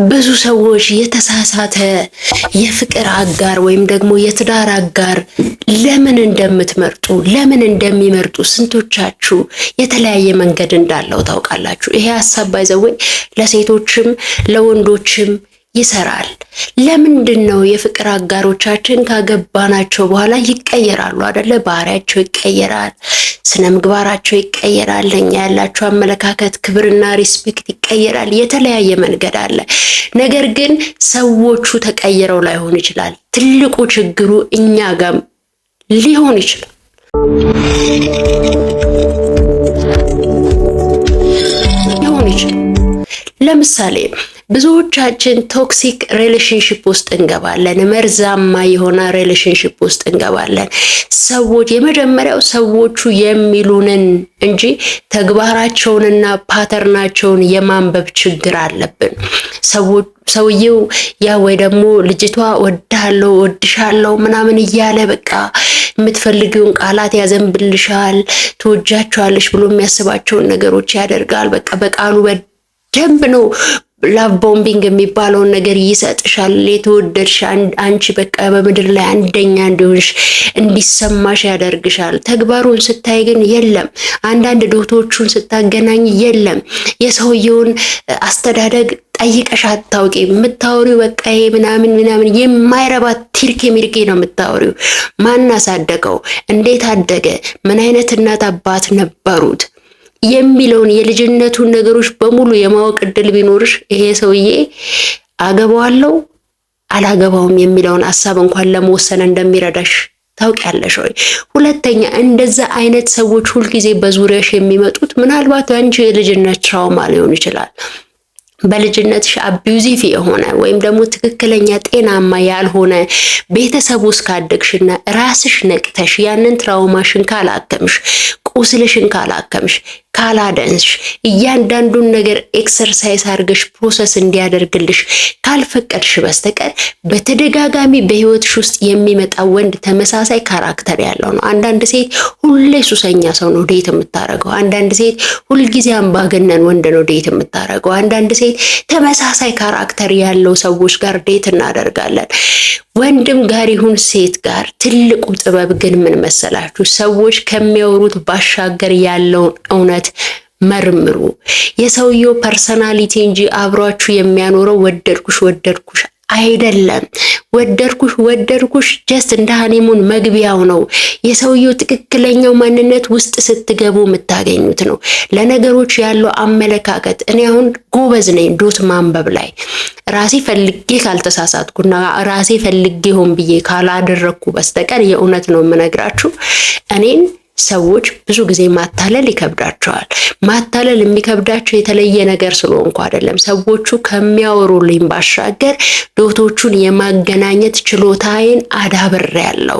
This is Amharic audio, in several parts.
ብዙ ሰዎች የተሳሳተ የፍቅር አጋር ወይም ደግሞ የትዳር አጋር ለምን እንደምትመርጡ ለምን እንደሚመርጡ ስንቶቻችሁ የተለያየ መንገድ እንዳለው ታውቃላችሁ? ይሄ ሐሳብ ባይዘወይ ለሴቶችም ለወንዶችም ይሰራል። ለምንድን ነው የፍቅር አጋሮቻችን ካገባናቸው በኋላ ይቀየራሉ አይደለ? ባህሪያቸው ይቀየራል፣ ስነ ምግባራቸው ይቀየራል፣ ለኛ ያላቸው አመለካከት፣ ክብርና ሪስፔክት ይቀየራል። የተለያየ መንገድ አለ። ነገር ግን ሰዎቹ ተቀይረው ላይሆን ይችላል። ትልቁ ችግሩ እኛ ጋር ሊሆን ይችላል። ለምሳሌ ብዙዎቻችን ቶክሲክ ሪሌሽንሺፕ ውስጥ እንገባለን። መርዛማ የሆነ ሪሌሽንሺፕ ውስጥ እንገባለን። ሰዎች የመጀመሪያው ሰዎቹ የሚሉንን እንጂ ተግባራቸውንና ፓተርናቸውን የማንበብ ችግር አለብን። ሰውየው ያ ወይ ደግሞ ልጅቷ ወድሃለሁ ወድሻለሁ ምናምን እያለ በቃ የምትፈልጊውን ቃላት ያዘንብልሻል፣ ትወጃቸዋለሽ ብሎ የሚያስባቸውን ነገሮች ያደርጋል። በቃ በቃሉ በደንብ ነው ላቭ ቦምቢንግ የሚባለውን ነገር ይሰጥሻል። የተወደድሽ አንቺ በቃ በምድር ላይ አንደኛ እንዲሆንሽ እንዲሰማሽ ያደርግሻል። ተግባሩን ስታይ ግን የለም። አንዳንድ ዶቶቹን ስታገናኝ የለም። የሰውየውን አስተዳደግ ጠይቀሽ አታውቂ። የምታወሪው በቃ ይሄ ምናምን የማይረባ ቲርኬ ሚርኬ ነው የምታወሪው። ማን አሳደገው? እንዴት አደገ? ምን አይነት እናት አባት ነበሩት የሚለውን የልጅነቱን ነገሮች በሙሉ የማወቅ እድል ቢኖርሽ ይሄ ሰውዬ አገባዋለሁ አላገባውም የሚለውን ሐሳብ እንኳን ለመወሰን እንደሚረዳሽ ታውቂያለሽ ወይ? ሁለተኛ እንደዛ አይነት ሰዎች ሁልጊዜ በዙሪያሽ የሚመጡት ምናልባት አንቺ የልጅነት ትራውማ ሊሆን ይችላል። በልጅነትሽ አቢዩዚቭ የሆነ ወይም ደግሞ ትክክለኛ ጤናማ ያልሆነ ቤተሰብ ውስጥ ካደግሽና ራስሽ ነቅተሽ ያንን ትራውማሽን ካላከምሽ፣ ቁስልሽን ካላከምሽ፣ ካላደንሽ፣ እያንዳንዱን ነገር ኤክሰርሳይዝ አድርገሽ ፕሮሰስ እንዲያደርግልሽ ካልፈቀድሽ በስተቀር በተደጋጋሚ በህይወትሽ ውስጥ የሚመጣ ወንድ ተመሳሳይ ካራክተር ያለው ነው። አንዳንድ ሴት ሁሌ ሱሰኛ ሰው ነው ዴት የምታረገው። አንዳንድ ሴት ሁልጊዜ አምባገነን ወንድ ነው ዴት የምታረገው። አንዳንድ ሴት ተመሳሳይ ካራክተር ያለው ሰዎች ጋር ዴት እናደርጋለን። ወንድም ጋር ይሁን ሴት ጋር ትልቁ ጥበብ ግን ምን መሰላችሁ? ሰዎች ከሚያወሩት ባሻገር ያለውን እውነት መርምሩ። የሰውየው ፐርሰናሊቲ እንጂ አብሯችሁ የሚያኖረው ወደድኩሽ አይደለም። ወደድኩሽ ጀስት እንደ ሃኒሙን መግቢያው ነው። የሰውየው ትክክለኛው ማንነት ውስጥ ስትገቡ የምታገኙት ነው። ለነገሮች ያለው አመለካከት። እኔ አሁን ጎበዝ ነኝ ዶት ማንበብ ላይ ራሴ ፈልጌ ካልተሳሳትኩና ራሴ ፈልጌ ሆን ብዬ ካላደረኩ በስተቀር የእውነት ነው የምነግራችሁ እኔን ሰዎች ብዙ ጊዜ ማታለል ይከብዳቸዋል። ማታለል የሚከብዳቸው የተለየ ነገር ስለሆንኩ አይደለም። ሰዎቹ ከሚያወሩልኝ ባሻገር ዶቶቹን የማገናኘት ችሎታዬን አዳብሬያለሁ።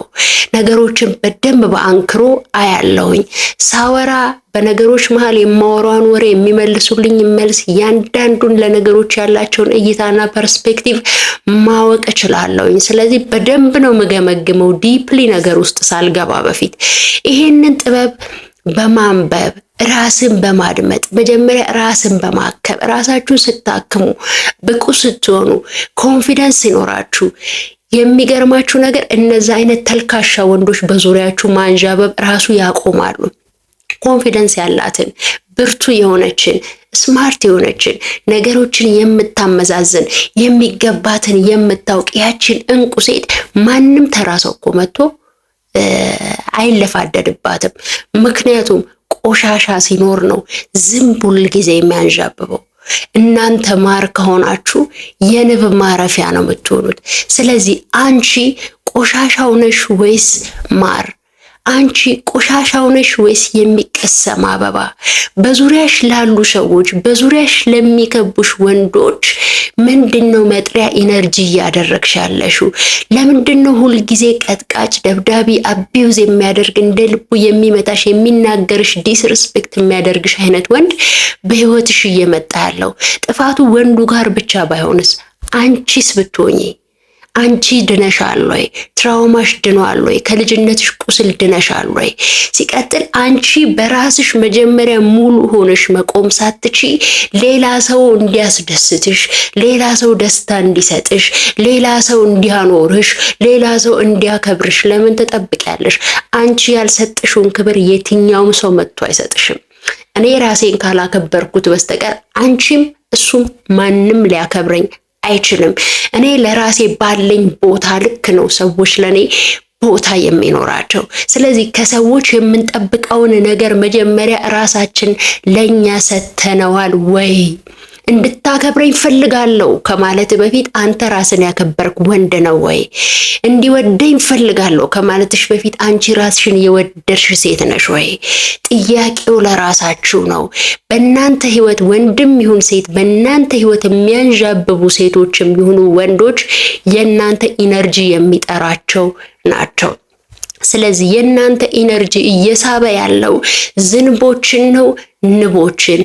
ነገሮችን በደንብ በአንክሮ አያለሁኝ። ሳወራ በነገሮች መሃል የማወራውን ወሬ የሚመልሱልኝ መልስ ያንዳንዱን ለነገሮች ያላቸውን እይታና ፐርስፔክቲቭ ማወቅ እችላለሁኝ። ስለዚህ በደንብ ነው የምገመግመው ዲፕሊ ነገር ውስጥ ሳልገባ በፊት። ይሄንን ጥበብ በማንበብ ራስን በማድመጥ መጀመሪያ ራስን በማከብ ራሳችሁን ስታክሙ ብቁ ስትሆኑ ኮንፊደንስ ሲኖራችሁ የሚገርማችሁ ነገር እነዛ አይነት ተልካሻ ወንዶች በዙሪያችሁ ማንዣበብ ራሱ ያቆማሉ። ኮንፊደንስ ያላትን ብርቱ የሆነችን ስማርት የሆነችን ነገሮችን የምታመዛዝን የሚገባትን የምታውቅ ያችን እንቁ ሴት ማንም ተራ ሰው እኮ መጥቶ አይለፋደድባትም። ምክንያቱም ቆሻሻ ሲኖር ነው ዝንብ ሁል ጊዜ የሚያንዣብበው። እናንተ ማር ከሆናችሁ የንብ ማረፊያ ነው የምትሆኑት። ስለዚህ አንቺ ቆሻሻው ነሽ ወይስ ማር? አንቺ ቆሻሻው ነሽ ወይስ የሚቀሰም አበባ? በዙሪያሽ ላሉ ሰዎች በዙሪያሽ ለሚከቡሽ ወንዶች ምንድነው መጥሪያ ኢነርጂ እያደረግሽ ያለሽው? ለምንድነው ሁል ጊዜ ቀጥቃጭ ደብዳቢ አቢዩዝ የሚያደርግ እንደ ልቡ የሚመታሽ የሚናገርሽ ዲስሪስፔክት የሚያደርግሽ አይነት ወንድ በህይወትሽ እየመጣ ያለው? ጥፋቱ ወንዱ ጋር ብቻ ባይሆንስ አንቺስ ብትሆኚ አንቺ ድነሻል ወይ? ትራውማሽ ድኗል ወይ? ከልጅነትሽ ቁስል ድነሻል ወይ? ሲቀጥል አንቺ በራስሽ መጀመሪያ ሙሉ ሆነሽ መቆም ሳትቺ ሌላ ሰው እንዲያስደስትሽ፣ ሌላ ሰው ደስታ እንዲሰጥሽ፣ ሌላ ሰው እንዲያኖርሽ፣ ሌላ ሰው እንዲያከብርሽ ለምን ትጠብቂያለሽ? አንቺ ያልሰጥሽውን ክብር የትኛውም ሰው መጥቶ አይሰጥሽም። እኔ ራሴን ካላከበርኩት በስተቀር አንቺም እሱም ማንም ሊያከብረኝ አይችልም። እኔ ለራሴ ባለኝ ቦታ ልክ ነው ሰዎች ለኔ ቦታ የሚኖራቸው። ስለዚህ ከሰዎች የምንጠብቀውን ነገር መጀመሪያ ራሳችን ለኛ ሰተነዋል ወይ? እንድታከብረኝ ፈልጋለሁ ከማለት በፊት አንተ ራስን ያከበርክ ወንድ ነው ወይ? እንዲወደኝ ፈልጋለሁ ከማለትሽ በፊት አንቺ ራስሽን የወደድሽ ሴት ነሽ ወይ? ጥያቄው ለራሳችሁ ነው። በእናንተ ህይወት ወንድም ይሁን ሴት፣ በእናንተ ህይወት የሚያንዣብቡ ሴቶችም ይሁኑ ወንዶች የእናንተ ኢነርጂ የሚጠራቸው ናቸው። ስለዚህ የእናንተ ኢነርጂ እየሳበ ያለው ዝንቦችን ነው ንቦችን?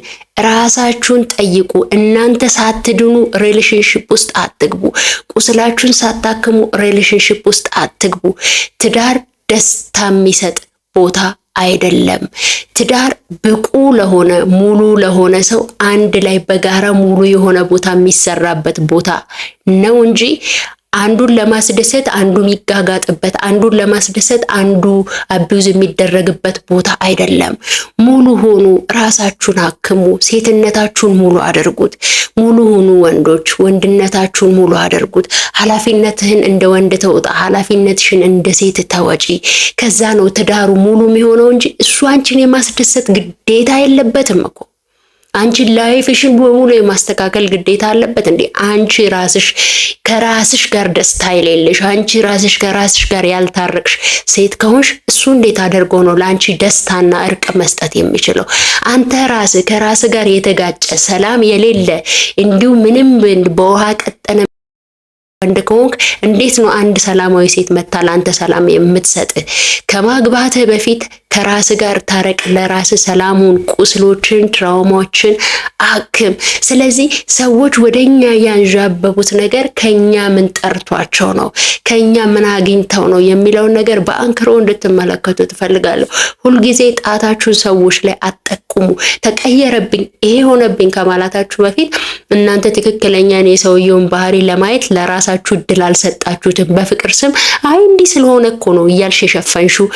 ራሳችሁን ጠይቁ። እናንተ ሳትድኑ ሪሌሽንሺፕ ውስጥ አትግቡ። ቁስላችሁን ሳታክሙ ሪሌሽንሺፕ ውስጥ አትግቡ። ትዳር ደስታ የሚሰጥ ቦታ አይደለም። ትዳር ብቁ ለሆነ ሙሉ ለሆነ ሰው አንድ ላይ በጋራ ሙሉ የሆነ ቦታ የሚሰራበት ቦታ ነው እንጂ አንዱን ለማስደሰት አንዱ የሚጋጋጥበት፣ አንዱን ለማስደሰት አንዱ አቢዩዝ የሚደረግበት ቦታ አይደለም። ሙሉ ሆኑ፣ ራሳችሁን አክሙ፣ ሴትነታችሁን ሙሉ አድርጉት። ሙሉ ሆኑ ወንዶች፣ ወንድነታችሁን ሙሉ አድርጉት። ኃላፊነትህን እንደ ወንድ ተውጣ፣ ኃላፊነትሽን እንደ ሴት ተወጪ። ከዛ ነው ትዳሩ ሙሉ የሚሆነው እንጂ እሱ አንቺን የማስደሰት ግዴታ የለበትም እኮ። አንቺ ላይፍሽን በሙሉ የማስተካከል ግዴታ አለበት እንዴ? አንቺ ራስሽ ከራስሽ ጋር ደስታ የሌለሽ፣ አንቺ ራስሽ ከራስሽ ጋር ያልታረቅሽ ሴት ከሆንሽ እሱ እንዴት አድርጎ ነው ለአንቺ ደስታና እርቅ መስጠት የሚችለው? አንተ ራስህ ከራስህ ጋር የተጋጨ ሰላም የሌለ እንዲሁ ምንም በውሃ ቀጠነ ወንድ ከሆንክ እንዴት ነው አንድ ሰላማዊ ሴት መታ ለአንተ ሰላም የምትሰጥ? ከማግባትህ በፊት ከራስ ጋር ታረቅ። ለራስ ሰላሙን፣ ቁስሎችን፣ ትራውማዎችን አክም። ስለዚህ ሰዎች ወደኛ ያንዣበቡት ነገር ከኛ ምን ጠርቷቸው ነው፣ ከኛ ምን አግኝተው ነው የሚለውን ነገር በአንክሮ እንድትመለከቱ ትፈልጋለሁ። ሁልጊዜ ጣታችሁን ሰዎች ላይ አጠቁሙ። ተቀየረብኝ፣ ይሄ ሆነብኝ ከማላታችሁ በፊት እናንተ ትክክለኛን የሰውየውን ባህሪ ለማየት ለራሳችሁ እድል አልሰጣችሁትም። በፍቅር ስም አይ እንዲህ ስለሆነ እኮ ነው እያልሽ የሸፈንሽው፣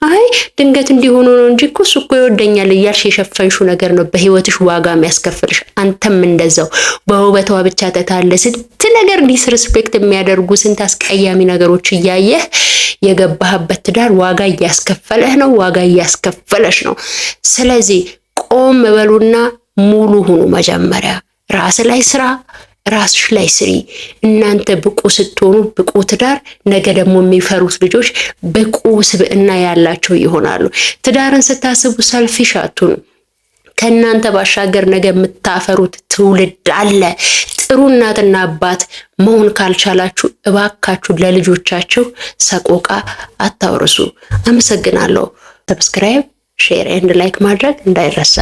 አይ ድንገት እንዲሆኑ ነው እንጂ እኮ እሱ እኮ ይወደኛል እያልሽ የሸፈንሽው ነገር ነው በህይወትሽ ዋጋ የሚያስከፍልሽ። አንተም እንደዛው በውበቷ ብቻ ተታለ ስንት ነገር ዲስሪስፔክት የሚያደርጉ ስንት አስቀያሚ ነገሮች እያየህ የገባህበት ትዳር ዋጋ እያስከፈለህ ነው፣ ዋጋ እያስከፈለሽ ነው። ስለዚህ ቆም በሉና ሙሉ ሁኑ። መጀመሪያ ራስ ላይ ስራ፣ ራስሽ ላይ ስሪ። እናንተ ብቁ ስትሆኑ ብቁ ትዳር፣ ነገ ደግሞ የሚፈሩት ልጆች ብቁ ስብዕና ያላቸው ይሆናሉ። ትዳርን ስታስቡ ሰልፊሽ አትሁኑ። ከእናንተ ባሻገር ነገ የምታፈሩት ትውልድ አለ። ጥሩ እናትና አባት መሆን ካልቻላችሁ እባካችሁ ለልጆቻችሁ ሰቆቃ አታውርሱ። አመሰግናለሁ። ሰብስክራይብ፣ ሼር ኤንድ ላይክ ማድረግ እንዳይረሳ።